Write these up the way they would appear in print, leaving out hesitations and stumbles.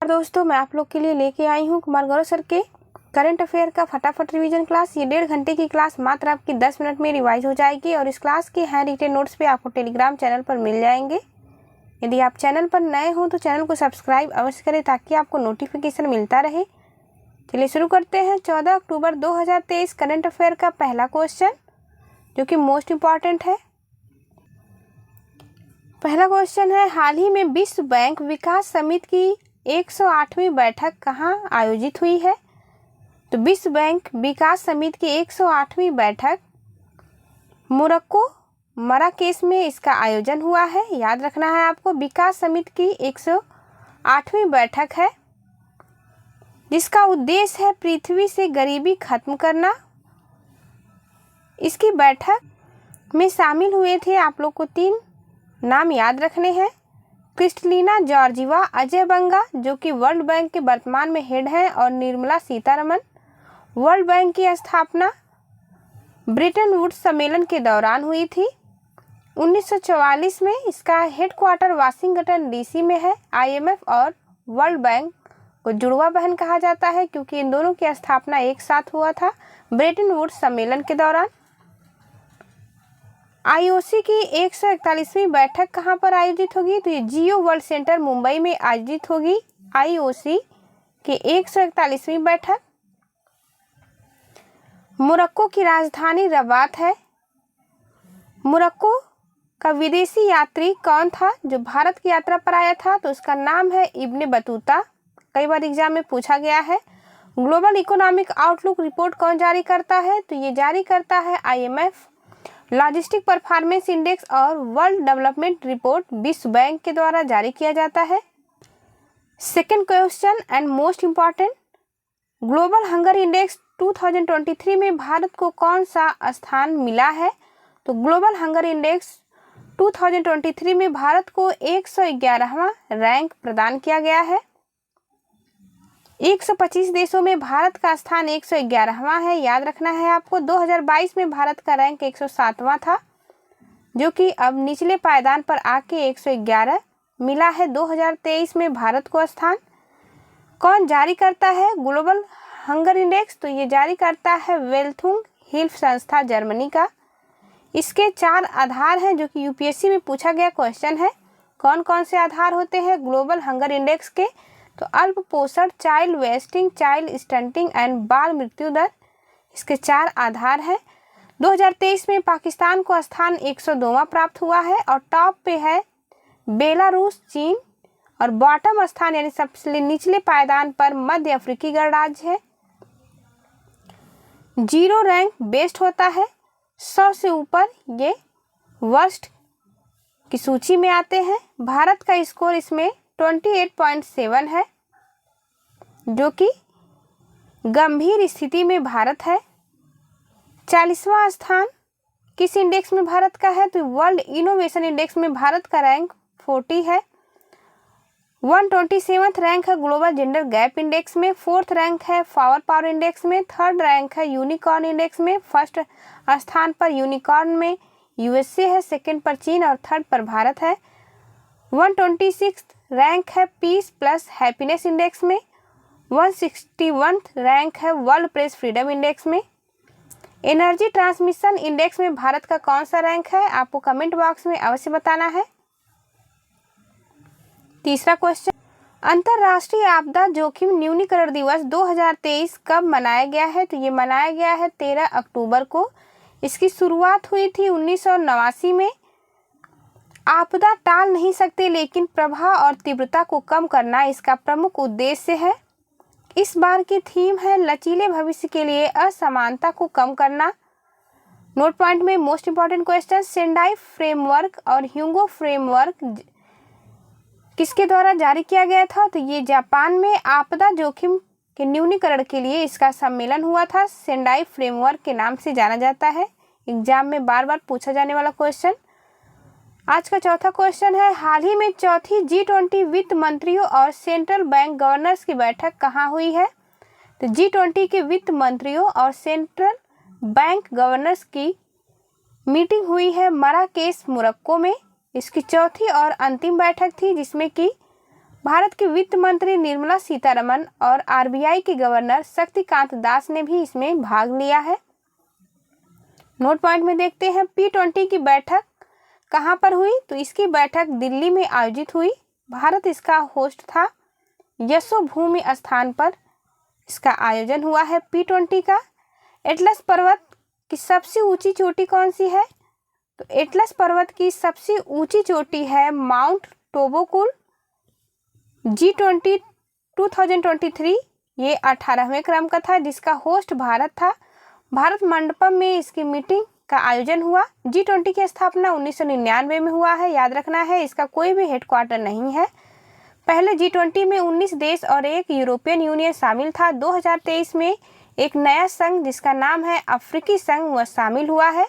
दोस्तों, मैं आप लोग के लिए लेके आई हूँ कुमार गौरव सर के करंट अफेयर का फटाफट रिवीजन क्लास। ये 1.5 घंटे की क्लास मात्र आपकी 10 मिनट में रिवाइज हो जाएगी और इस क्लास के हैंड रिटेन नोट्स भी आपको टेलीग्राम चैनल पर मिल जाएंगे। यदि आप चैनल पर नए हो तो चैनल को सब्सक्राइब अवश्य करें ताकि आपको नोटिफिकेशन मिलता रहे। चलिए शुरू करते हैं। 14 अक्टूबर 2023 करंट अफेयर का पहला क्वेश्चन, जो कि मोस्ट इम्पॉर्टेंट है। पहला क्वेश्चन है, हाल ही में विश्व बैंक विकास समिति की 108वीं बैठक कहाँ आयोजित हुई है? तो विश्व बैंक विकास समिति की 108वीं बैठक मोरक्को मराकेश में इसका आयोजन हुआ है। याद रखना है आपको, विकास समिति की 108वीं बैठक है जिसका उद्देश्य है पृथ्वी से गरीबी खत्म करना। इसकी बैठक में शामिल हुए थे, आप लोग को 3 नाम याद रखने हैं। क्रिस्टलिना जॉर्जीवा अजयबंगा, जो कि वर्ल्ड बैंक के वर्तमान में हेड हैं, और निर्मला सीतारमन। वर्ल्ड बैंक की स्थापना ब्रेटन वुड्स सम्मेलन के दौरान हुई थी 1944 में। इसका हेडक्वार्टर वाशिंगटन डीसी में है। आईएमएफ और वर्ल्ड बैंक को जुड़वा बहन कहा जाता है क्योंकि इन दोनों की स्थापना एक साथ हुआ था ब्रेटन वुड्स सम्मेलन के दौरान। आईओसी की 141वीं बैठक कहाँ पर आयोजित होगी? तो ये जियो वर्ल्ड सेंटर मुंबई में आयोजित होगी आईओसी की 141वीं बैठक। मोरक्को की राजधानी रबात है। मोरक्को का विदेशी यात्री कौन था जो भारत की यात्रा पर आया था? तो उसका नाम है इब्ने बतूता। कई बार एग्जाम में पूछा गया है। ग्लोबल इकोनॉमिक आउटलुक रिपोर्ट कौन जारी करता है? तो ये जारी करता है आईएमएफ। लॉजिस्टिक परफॉर्मेंस इंडेक्स और वर्ल्ड डेवलपमेंट रिपोर्ट विश्व बैंक के द्वारा जारी किया जाता है। Second question and most important, global hunger index 2023 में भारत को कौन सा स्थान मिला है? तो ग्लोबल हंगर इंडेक्स 2023 में भारत को 111वां रैंक प्रदान किया गया है। 125 देशों में भारत का स्थान 111वां है। याद रखना है आपको। 2022 में भारत का रैंक 107वां था, जो कि अब निचले पायदान पर आके 111 मिला है। 2023 में भारत को स्थान कौन जारी करता है ग्लोबल हंगर इंडेक्स? तो ये जारी करता है वेल्थुंग हिल्फ संस्था जर्मनी का। इसके 4 आधार हैं जो कि यूपीएससी में पूछा गया क्वेश्चन है। कौन कौन से आधार होते हैं ग्लोबल हंगर इंडेक्स के? तो अल्प पोषण, child wasting, child stunting and बाल मृत्यु दर, इसके 4 आधार हैं। 2023 में पाकिस्तान को स्थान 102वां प्राप्त हुआ है और टॉप पे है बेलारूस, चीन, और बॉटम स्थान यानी सबसे निचले पायदान पर मध्य अफ्रीकी गणराज्य है। 0 रैंक बेस्ट होता है। 100 से ऊपर ये वर्स्ट की सूची में आते हैं। भारत का स्कोर इसमें 28.7 है, जो कि गंभीर स्थिति में भारत है। 40वां स्थान किस इंडेक्स में भारत का है? तो वर्ल्ड इनोवेशन इंडेक्स में भारत का रैंक 40 है। 127वां रैंक है ग्लोबल जेंडर गैप इंडेक्स में। 4th रैंक है पावर इंडेक्स में। 3rd रैंक है यूनिकॉर्न इंडेक्स में। 1st स्थान पर यूनिकॉर्न में यूएसए है, 2nd पर चीन और 3rd पर भारत है। 126th रैंक है पीस प्लस हैप्पीनेस इंडेक्स में। 161th रैंक है वर्ल्ड प्रेस फ्रीडम इंडेक्स में। एनर्जी ट्रांसमिशन इंडेक्स में भारत का कौन सा रैंक है? आपको कमेंट बॉक्स में अवश्य बताना है। तीसरा क्वेश्चन, अंतर्राष्ट्रीय आपदा जोखिम न्यूनीकरण दिवस 2023 कब मनाया गया है? तो ये मनाया गया है 13 अक्टूबर को। इसकी शुरुआत हुई थी 1989 में। आपदा टाल नहीं सकते लेकिन प्रभाव और तीव्रता को कम करना इसका प्रमुख उद्देश्य है। इस बार की थीम है लचीले भविष्य के लिए असमानता को कम करना। नोट पॉइंट में most important question, Sendai framework और ह्यूगो फ्रेमवर्क किसके द्वारा जारी किया गया था? तो ये जापान में आपदा जोखिम के न्यूनीकरण के लिए इसका सम्मेलन हुआ था। सेंडाई फ्रेमवर्क के नाम से जाना जाता है। एग्जाम में बार बार पूछा जाने वाला क्वेश्चन। आज का चौथा क्वेश्चन है, हाल ही में चौथी G20 वित्त मंत्रियों और सेंट्रल बैंक गवर्नर्स की बैठक कहाँ हुई है? तो G20 के वित्त मंत्रियों और सेंट्रल बैंक गवर्नर्स की मीटिंग हुई है मराकेश मोरक्को में। इसकी चौथी और अंतिम बैठक थी जिसमें कि भारत की वित्त मंत्री निर्मला सीतारमण और आरबीआई के गवर्नर शक्तिकांत दास ने भी इसमें भाग लिया है। नोट पॉइंट में देखते हैं P20 की बैठक कहाँ पर हुई, तो इसकी बैठक दिल्ली में आयोजित हुई। भारत इसका होस्ट था। यशोभूमि स्थान पर इसका आयोजन हुआ है P20 का। एटलस पर्वत की सबसे ऊंची चोटी कौन सी है, तो एटलस पर्वत की सबसे ऊंची चोटी है माउंट टोबोकुल। G20 2023 ये 18वें क्रम का था, जिसका होस्ट भारत था। भारत मंडपम में इसकी मीटिंग का आयोजन हुआ। G20 की स्थापना 1999 में हुआ है। याद रखना है, इसका कोई भी हेडक्वार्टर नहीं है। पहले G20 में 19 देश और एक यूरोपियन यूनियन शामिल था। 2023 में एक नया संघ जिसका नाम है अफ्रीकी संघ वह शामिल हुआ है।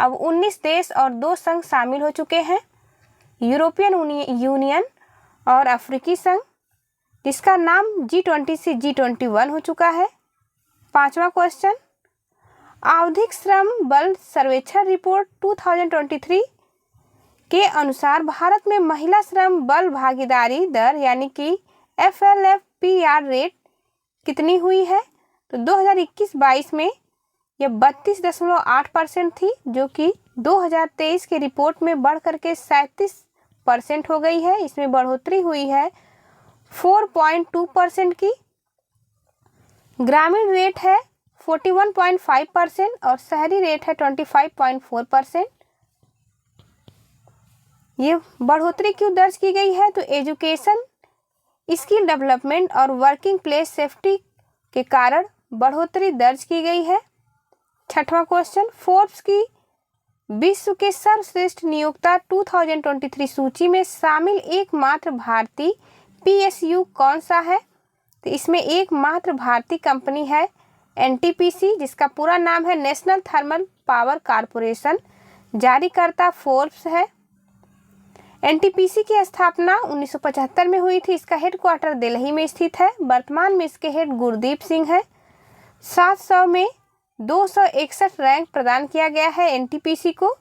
अब 19 देश और 2 संघ शामिल हो चुके हैं, यूरोपियन यूनियन और अफ्रीकी संघ, जिसका नाम G20 से G21 हो चुका है। 5वां क्वेश्चन, आवधिक श्रम बल सर्वेक्षण रिपोर्ट 2023 के अनुसार भारत में महिला श्रम बल भागीदारी दर यानी कि FLFPR रेट कितनी हुई है, तो 2021-22 में यह 32.8% थी, जो कि 2023 के रिपोर्ट में बढ़ करके 37% हो गई है। इसमें बढ़ोतरी हुई है 4.2% की। ग्रामीण रेट है 41.5% और शहरी रेट है 25.4%। ये बढ़ोतरी क्यों दर्ज की गई है, तो एजुकेशन, स्किल डेवलपमेंट और वर्किंग प्लेस सेफ्टी के कारण बढ़ोतरी दर्ज की गई है। 6वां क्वेश्चन, फोर्ब्स की विश्व के सर्वश्रेष्ठ नियोक्ता 2023 सूची में शामिल एकमात्र भारतीय PSU कौन सा है, तो इसमें एकमात्र भारतीय कंपनी है NTPC, जिसका पूरा नाम है नेशनल थर्मल पावर कॉरपोरेशन। जारीकर्ता फोर्ब्स है। NTPC की स्थापना 1975 में हुई थी। इसका हेडक्वार्टर दिल्ली में स्थित है। वर्तमान में इसके हेड गुरदीप सिंह है। 700 में 261 रैंक प्रदान किया गया है NTPC को।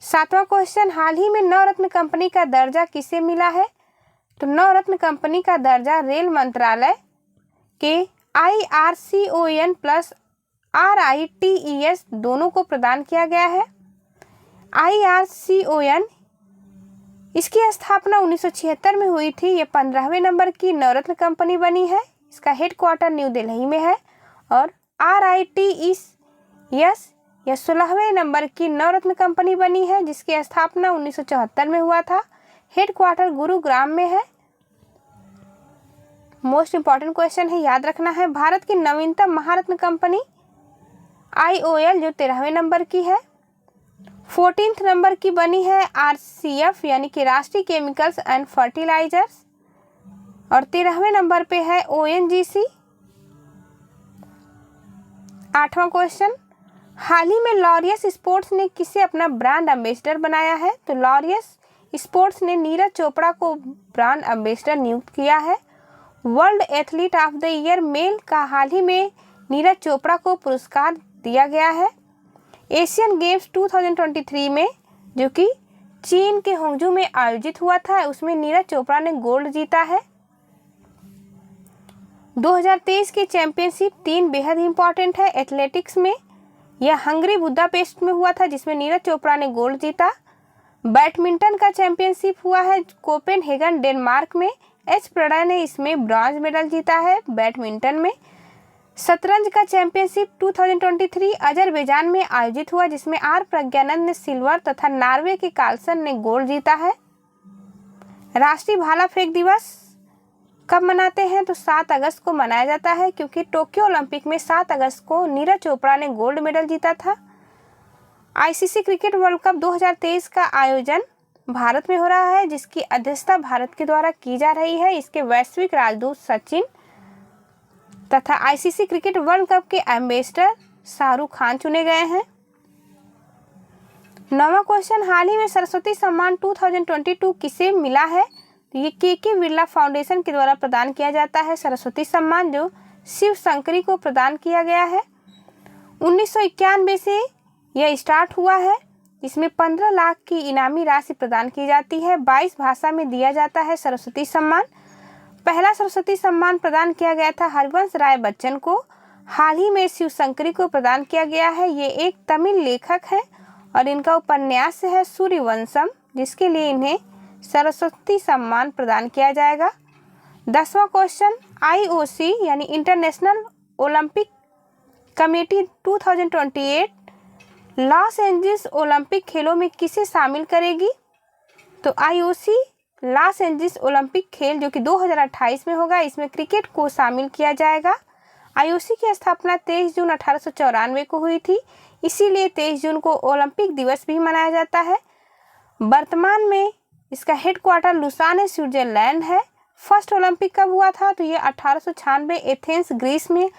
7वां क्वेश्चन, हाल ही में नवरत्न कंपनी का दर्जा किसे मिला है, तो नवरत्न कंपनी का दर्जा रेल मंत्रालय के IRCON प्लस RITES दोनों को प्रदान किया गया है। IRCON इसकी स्थापना 1976 में हुई थी। ये 15वें नंबर की नवरत्न कंपनी बनी है। इसका हेडक्वार्टर न्यू दिल्ली में है। और RITES यह 16वें नंबर की नवरत्न कंपनी बनी है, जिसकी स्थापना 1974 में हुआ था। हेडक्वार्टर गुरुग्राम में है। मोस्ट इंपॉर्टेंट क्वेश्चन है, याद रखना है। भारत की नवीनतम महारत्न कंपनी IOL जो 13वें नंबर की है। 14th नंबर की बनी है RCF यानी कि राष्ट्रीय केमिकल्स एंड फर्टिलाइजर्स। और 13वें नंबर पे है ONGC। 8वां क्वेश्चन, हाल ही में लॉरियस स्पोर्ट्स ने किसे अपना ब्रांड एम्बेसडर बनाया है, तो लॉरियस स्पोर्ट्स ने नीरज चोपड़ा को ब्रांड एम्बेसडर नियुक्त किया है। World athlete of the year male का हाल ही में नीरज चोपड़ा को पुरस्कार दिया गया है। एशियन गेम्स 2023 में जो कि चीन के होंगजू में आयोजित हुआ था, उसमें नीरज चोपड़ा ने गोल्ड जीता है। 2023 की चैंपियनशिप 3 बेहद इंपॉर्टेंट है एथलेटिक्स में। यह हंगरी बुदापेस्ट में हुआ था, जिसमें नीरज चोपड़ा ने गोल्ड जीता। बैडमिंटन का चैंपियनशिप हुआ है कोपेनहेगन डेनमार्क में। एच प्रणय ने इसमें ब्रॉन्ज मेडल जीता है बैडमिंटन में। शतरंज का चैंपियनशिप 2023 अजरबैजान में आयोजित हुआ, जिसमें आर प्रज्ञानंद ने सिल्वर तथा नॉर्वे के कार्लसन ने गोल्ड जीता है। राष्ट्रीय भाला फेंक दिवस कब मनाते हैं, तो 7 अगस्त को मनाया जाता है, क्योंकि टोक्यो ओलंपिक में 7 अगस्त को नीरज चोपड़ा ने गोल्ड मेडल जीता था। ICC क्रिकेट वर्ल्ड कप 2023 का आयोजन भारत में हो रहा है, जिसकी अध्यक्षता भारत के द्वारा की जा रही है। इसके वैश्विक राजदूत सचिन तथा ICC क्रिकेट वर्ल्ड कप के एम्बेसडर शाहरुख खान चुने गए हैं। 9वां क्वेश्चन, हाल ही में सरस्वती सम्मान 2022 किसे मिला है, तो ये KK बिरला फाउंडेशन के द्वारा प्रदान किया जाता है सरस्वती सम्मान, जो शिव शंकरी को प्रदान किया गया है। 1991 से यह स्टार्ट हुआ है। जिसमें 15 लाख की इनामी राशि प्रदान की जाती है। 22 भाषा में दिया जाता है सरस्वती सम्मान। पहला सरस्वती सम्मान प्रदान किया गया था हरिवंश राय बच्चन को। हाल ही में शिवशंकरी को प्रदान किया गया है। ये एक तमिल लेखक हैं और इनका उपन्यास है सूर्यवंशम, जिसके लिए इन्हें सरस्वती सम्मान प्रदान किया जाएगा। 10वां क्वेश्चन, IOC यानी international Olympic committee 2028 Los Angeles Olympic खेलों में किसे शामिल करेगी? तो IOC लॉस एंजल्स ओलंपिक खेल जो कि 2028 में होगा, इसमें क्रिकेट को शामिल किया जाएगा। IOC की स्थापना 23 जून 1894 को हुई थी, इसीलिए 23 जून को ओलंपिक दिवस भी मनाया जाता है। वर्तमान में इसका हेडक्वार्टर लुसान स्विट्जरलैंड है। फर्स्ट ओलंपिक कब हुआ था? तो ये 1896 एथेंस ग्रीस में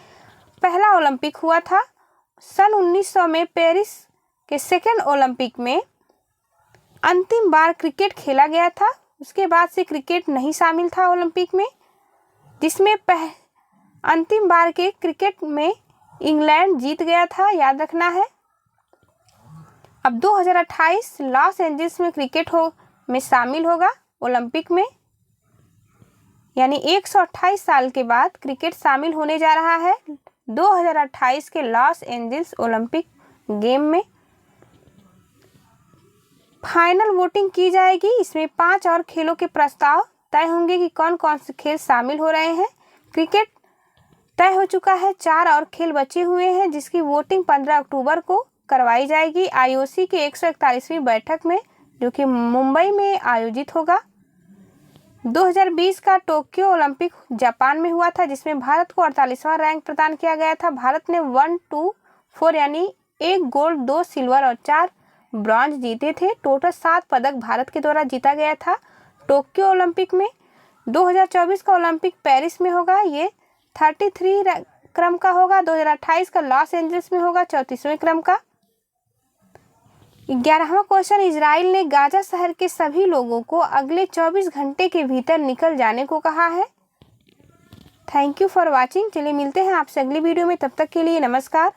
पहला ओलंपिक हुआ था। सन 1900 में पेरिस के सेकेंड ओलंपिक में अंतिम बार क्रिकेट खेला गया था। उसके बाद से क्रिकेट नहीं शामिल था ओलंपिक में, जिसमें अंतिम बार के क्रिकेट में इंग्लैंड जीत गया था, याद रखना है। अब 2028 लॉस एंजल्स में क्रिकेट में शामिल होगा ओलंपिक में, यानी 128 साल के बाद क्रिकेट शामिल होने जा रहा है 2028 के लॉस एंजल्स ओलंपिक गेम में। फाइनल वोटिंग की जाएगी। इसमें 5 और खेलों के प्रस्ताव तय होंगे कि कौन कौन से खेल शामिल हो रहे हैं। क्रिकेट तय हो चुका है, 4 और खेल बचे हुए हैं, जिसकी वोटिंग 15 अक्टूबर को करवाई जाएगी IOC की 141वीं बैठक में, जो कि मुंबई में आयोजित होगा। 2020 का टोक्यो ओलंपिक जापान में हुआ था, जिसमें भारत को 48वां रैंक प्रदान किया गया था। भारत ने 1, 2, 4 यानी 1 गोल्ड, 2 सिल्वर और 4 ब्रॉन्ज जीते थे। टोटल 7 पदक भारत के द्वारा जीता गया था टोक्यो ओलंपिक में। 2024 का ओलंपिक पेरिस में होगा, ये 33 क्रम का होगा। 2028 का लॉस एंजल्स में होगा, 34वें क्रम का। 11वां क्वेश्चन, इजराइल ने गाजा शहर के सभी लोगों को अगले 24 घंटे के भीतर निकल जाने को कहा है। Thank you for watching. चलिए मिलते हैं आपसे अगली वीडियो में, तब तक के लिए नमस्कार।